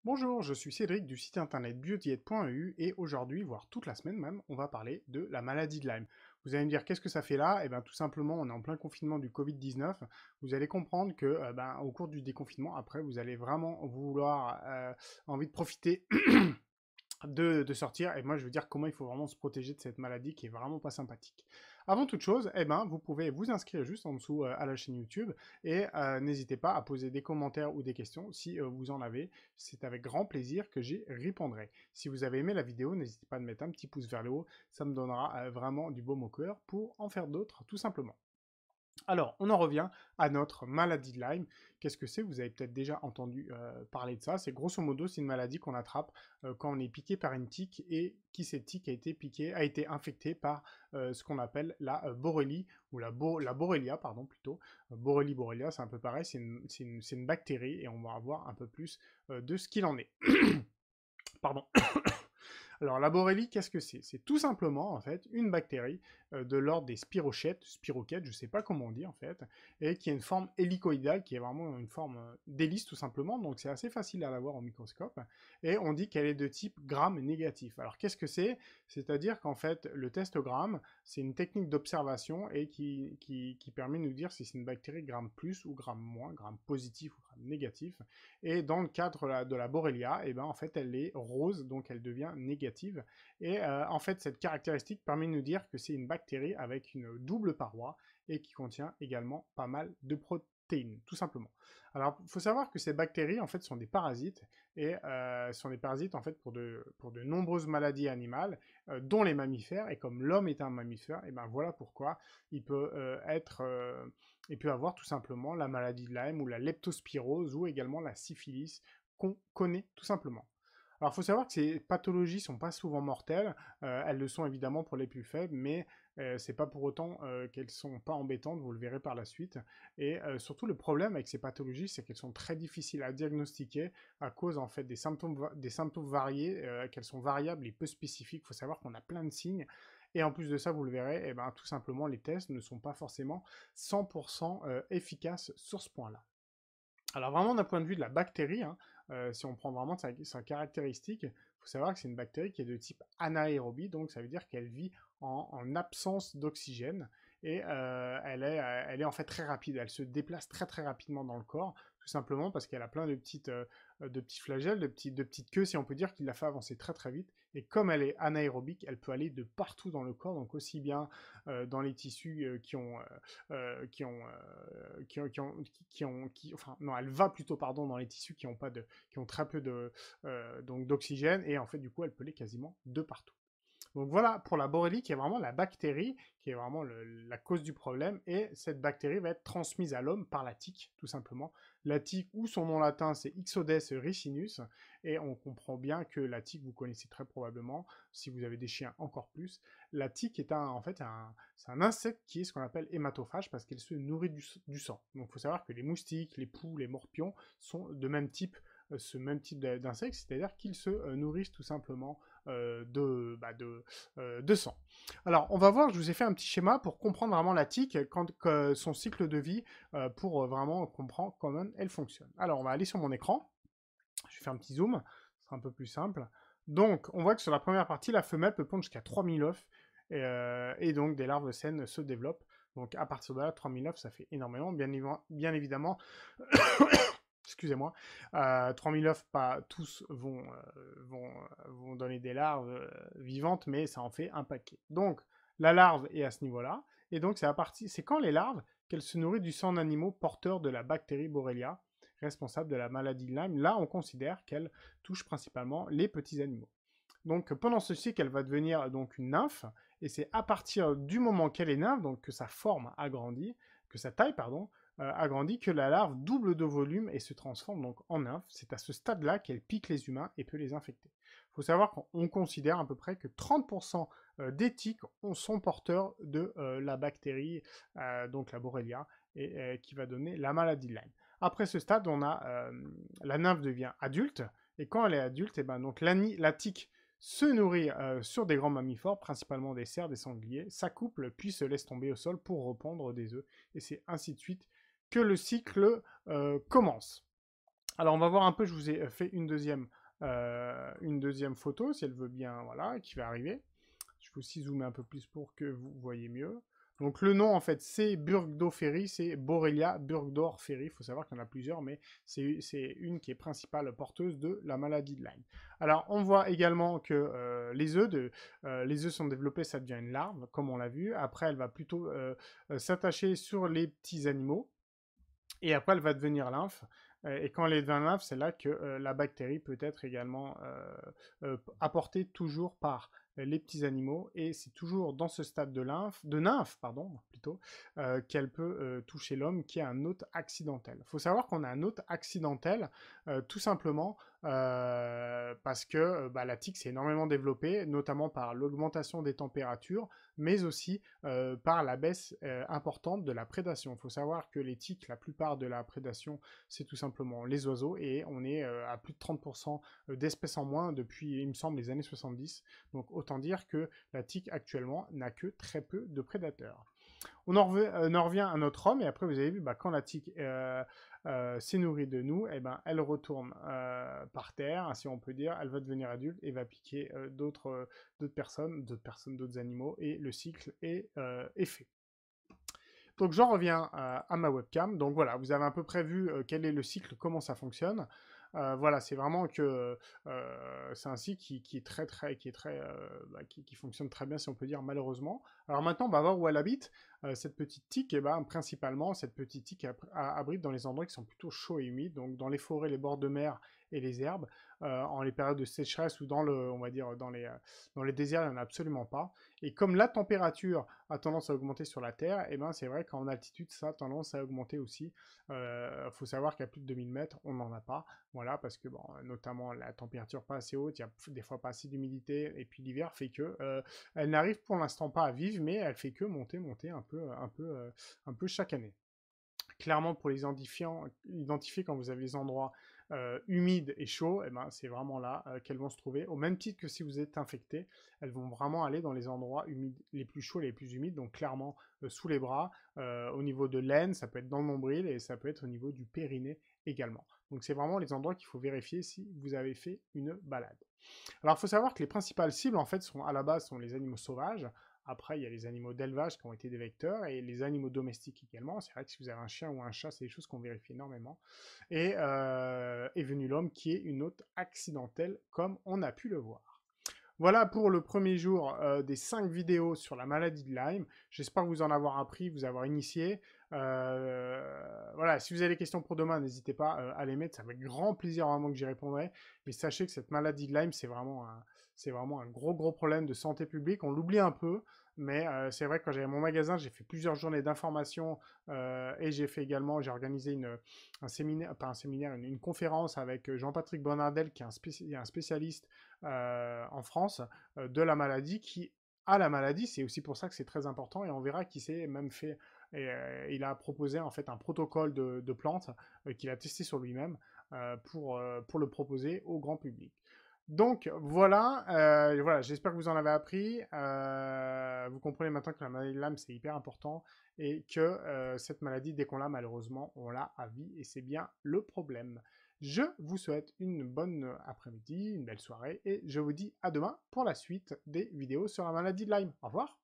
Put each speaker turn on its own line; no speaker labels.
Bonjour, je suis Cédric du site internet biodiète.eu et aujourd'hui, voire toute la semaine même, on va parler de la maladie de Lyme. Vous allez me dire qu'est-ce que ça fait là? Eh bien tout simplement, on est en plein confinement du Covid-19. Vous allez comprendre que au cours du déconfinement, après, vous allez vraiment vouloir envie de profiter de sortir. Et moi, je veux dire comment il faut vraiment se protéger de cette maladie qui est vraiment pas sympathique. Avant toute chose, vous pouvez vous inscrire juste en dessous à la chaîne YouTube et n'hésitez pas à poser des commentaires ou des questions si vous en avez. C'est avec grand plaisir que j'y répondrai. Si vous avez aimé la vidéo, n'hésitez pas à mettre un petit pouce vers le haut. Ça me donnera vraiment du baume au cœur pour en faire d'autres, tout simplement. Alors, on en revient à notre maladie de Lyme. Qu'est-ce que c'est? Vous avez peut-être déjà entendu parler de ça. C'est grosso modo, c'est une maladie qu'on attrape quand on est piqué par une tique et qui cette tique a été infectée par ce qu'on appelle la borrelie ou la borrelia, pardon, plutôt. Borrelie, borrelia, c'est un peu pareil, c'est une bactérie et on va voir un peu plus de ce qu'il en est. Pardon. Alors la borrélie, qu'est-ce que c'est? C'est tout simplement en fait une bactérie de l'ordre des spirochètes, je ne sais pas comment on dit en fait, et qui a une forme hélicoïdale, qui est vraiment une forme d'hélice tout simplement, donc c'est assez facile à la voir au microscope, et on dit qu'elle est de type gram négatif. Alors qu'est-ce que c'est? C'est-à-dire qu'en fait le test gram, c'est une technique d'observation et qui permet de nous dire si c'est une bactérie gram plus ou gram moins, gram positif ou gram négatif, et dans le cadre de la Borrelia, en fait, elle est rose, donc elle devient négative. Et en fait, cette caractéristique permet de nous dire que c'est une bactérie avec une double paroi et qui contient également pas mal de protéines, tout simplement. Alors, il faut savoir que ces bactéries, en fait, sont des parasites et sont des parasites, en fait, pour de nombreuses maladies animales, dont les mammifères. Et comme l'homme est un mammifère, et ben voilà pourquoi il peut il peut avoir tout simplement la maladie de Lyme ou la leptospirose ou également la syphilis qu'on connaît tout simplement. Alors il faut savoir que ces pathologies ne sont pas souvent mortelles, elles le sont évidemment pour les plus faibles, mais c'est pas pour autant qu'elles sont pas embêtantes, vous le verrez par la suite. Et surtout le problème avec ces pathologies, c'est qu'elles sont très difficiles à diagnostiquer à cause en fait des symptômes variés, qu'elles sont variables et peu spécifiques. Il faut savoir qu'on a plein de signes. Et en plus de ça, vous le verrez, tout simplement, les tests ne sont pas forcément 100% efficaces sur ce point-là. Alors vraiment d'un point de vue de la bactérie, hein, si on prend vraiment sa caractéristique, il faut savoir que c'est une bactérie qui est de type anaérobie, donc ça veut dire qu'elle vit en absence d'oxygène et elle est en fait très rapide, elle se déplace très très rapidement dans le corps, tout simplement parce qu'elle a plein de petits flagelles, de petites queues si on peut dire, qui la fait avancer très très vite. Et comme elle est anaérobique, elle peut aller de partout dans le corps, donc aussi bien dans les tissus enfin non, elle va plutôt pardon dans les tissus qui ont pas de, qui ont très peu de donc d'oxygène et en fait du coup elle peut aller quasiment de partout. Donc voilà pour la borrélie qui est vraiment la bactérie, qui est vraiment la cause du problème. Et cette bactérie va être transmise à l'homme par la tique, tout simplement. La tique, ou son nom latin, c'est Ixodes ricinus. Et on comprend bien que la tique, vous connaissez très probablement, si vous avez des chiens encore plus. La tique est en fait c'est un insecte qui est ce qu'on appelle hématophage parce qu'elle se nourrit du sang. Donc il faut savoir que les moustiques, les poux, les morpions sont de même type ce même type d'insectes, c'est-à-dire qu'ils se nourrissent tout simplement de sang. Alors, on va voir, je vous ai fait un petit schéma pour comprendre vraiment la tique, son cycle de vie, pour vraiment comprendre comment elle fonctionne. Alors, on va aller sur mon écran, je vais faire un petit zoom, ce sera un peu plus simple. Donc, on voit que sur la première partie, la femelle peut pondre jusqu'à 3000 œufs, et donc des larves saines se développent. Donc, à partir de là, 3000 œufs, ça fait énormément, bien évidemment. Excusez-moi, 3000 œufs, pas tous vont donner des larves vivantes, mais ça en fait un paquet. Donc, la larve est à ce niveau-là, et donc c'est quand les larves qu'elles se nourrissent du sang d'animaux porteurs de la bactérie Borrelia, responsable de la maladie de Lyme. Là, on considère qu'elle touche principalement les petits animaux. Donc, pendant ce cycle, elle va devenir donc une nymphe, et c'est à partir du moment qu'elle est nymphe, donc que sa forme agrandit, que sa taille, pardon, agrandit, que la larve double de volume et se transforme donc en nymphe. C'est à ce stade-là qu'elle pique les humains et peut les infecter. Il faut savoir qu'on considère à peu près que 30% des tiques sont porteurs de la bactérie, donc la Borrelia, et qui va donner la maladie de Lyme. Après ce stade, la nymphe devient adulte, et quand elle est adulte, donc la tique se nourrit sur des grands mammifères, principalement des cerfs, des sangliers, s'accouple, puis se laisse tomber au sol pour repondre des œufs. Et c'est ainsi de suite que le cycle commence. Alors, on va voir un peu, je vous ai fait une deuxième photo, si elle veut bien, voilà, qui va arriver. Je vais aussi zoomer un peu plus pour que vous voyez mieux. Donc le nom, en fait, c'est Burgdorferi, c'est Borrelia burgdorferi. Il faut savoir qu'il y en a plusieurs, mais c'est une qui est principale porteuse de la maladie de Lyme. Alors, on voit également que les œufs sont développés, ça devient une larve, comme on l'a vu. Après, elle va plutôt s'attacher sur les petits animaux. Et après, elle va devenir lymphe. Et quand elle devient lymphe, c'est là que la bactérie peut être également apportée toujours par les petits animaux. Et c'est toujours dans ce stade de nymphe, pardon, plutôt, qu'elle peut toucher l'homme qui est un hôte accidentel. Il faut savoir qu'on a un hôte accidentel, tout simplement parce que bah, la tique s'est énormément développée, notamment par l'augmentation des températures, mais aussi par la baisse importante de la prédation. Il faut savoir que les tiques, la plupart de la prédation, c'est tout simplement les oiseaux, et on est à plus de 30% d'espèces en moins depuis, il me semble, les années 70. Donc autant dire que la tique actuellement n'a que très peu de prédateurs. On en revient à notre homme, et après vous avez vu, bah, quand la tique s'est nourrie de nous, eh ben, elle retourne par terre, si on peut dire, elle va devenir adulte et va piquer d'autres personnes, d'autres animaux, et le cycle est fait. Donc j'en reviens à ma webcam. Donc voilà, vous avez à peu près vu quel est le cycle, comment ça fonctionne. Voilà, c'est vraiment que c'est un cycle qui est qui fonctionne très bien, si on peut dire, malheureusement. Alors maintenant, on va voir où elle habite. Cette petite tique, et ben, principalement, cette petite tique abrite dans les endroits qui sont plutôt chauds et humides, donc dans les forêts, les bords de mer et les herbes. En les périodes de sécheresse ou on va dire, dans les déserts, il n'y en a absolument pas. Et comme la température a tendance à augmenter sur la Terre, et ben c'est vrai qu'en altitude, ça a tendance à augmenter aussi. Faut savoir qu'à plus de 2000 mètres, on n'en a pas. Voilà, parce que, bon, notamment la température pas assez haute, il y a des fois pas assez d'humidité, et puis l'hiver fait que elle n'arrive pour l'instant pas à vivre, mais elle fait que monter un peu chaque année. Clairement, pour les identifier quand vous avez des endroits humides et chauds, eh ben, c'est vraiment là qu'elles vont se trouver. Au même titre que si vous êtes infecté, elles vont vraiment aller dans les endroits humides, les plus chauds et les plus humides, donc clairement sous les bras, au niveau de l'aine, ça peut être dans le nombril, et ça peut être au niveau du périnée également. Donc c'est vraiment les endroits qu'il faut vérifier si vous avez fait une balade. Alors il faut savoir que les principales cibles, en fait, à la base, sont les animaux sauvages. Après, il y a les animaux d'élevage qui ont été des vecteurs, et les animaux domestiques également. C'est vrai que si vous avez un chien ou un chat, c'est des choses qu'on vérifie énormément. Et est venu l'homme, qui est une hôte accidentelle, comme on a pu le voir. Voilà pour le premier jour des 5 vidéos sur la maladie de Lyme. J'espère vous en avoir appris, vous avoir initié. Voilà, si vous avez des questions pour demain, n'hésitez pas à les mettre. C'est avec grand plaisir vraiment que j'y répondrai. Mais sachez que cette maladie de Lyme, c'est vraiment un gros problème de santé publique. On l'oublie un peu, mais c'est vrai que quand j'avais mon magasin, j'ai fait plusieurs journées d'information et j'ai organisé un séminaire, pas un séminaire, une conférence avec Jean-Patrick Bonardel, qui est un spécialiste en France de la maladie, qui a la maladie. C'est aussi pour ça que c'est très important, et on verra qu'il s'est même fait, et il a proposé en fait un protocole de plantes qu'il a testé sur lui-même pour le proposer au grand public. Donc voilà, voilà, j'espère que vous en avez appris. Vous comprenez maintenant que la maladie de Lyme, c'est hyper important, et que cette maladie, dès qu'on l'a, malheureusement, on l'a à vie, et c'est bien le problème. Je vous souhaite une bonne après-midi, une belle soirée, et je vous dis à demain pour la suite des vidéos sur la maladie de Lyme. Au revoir.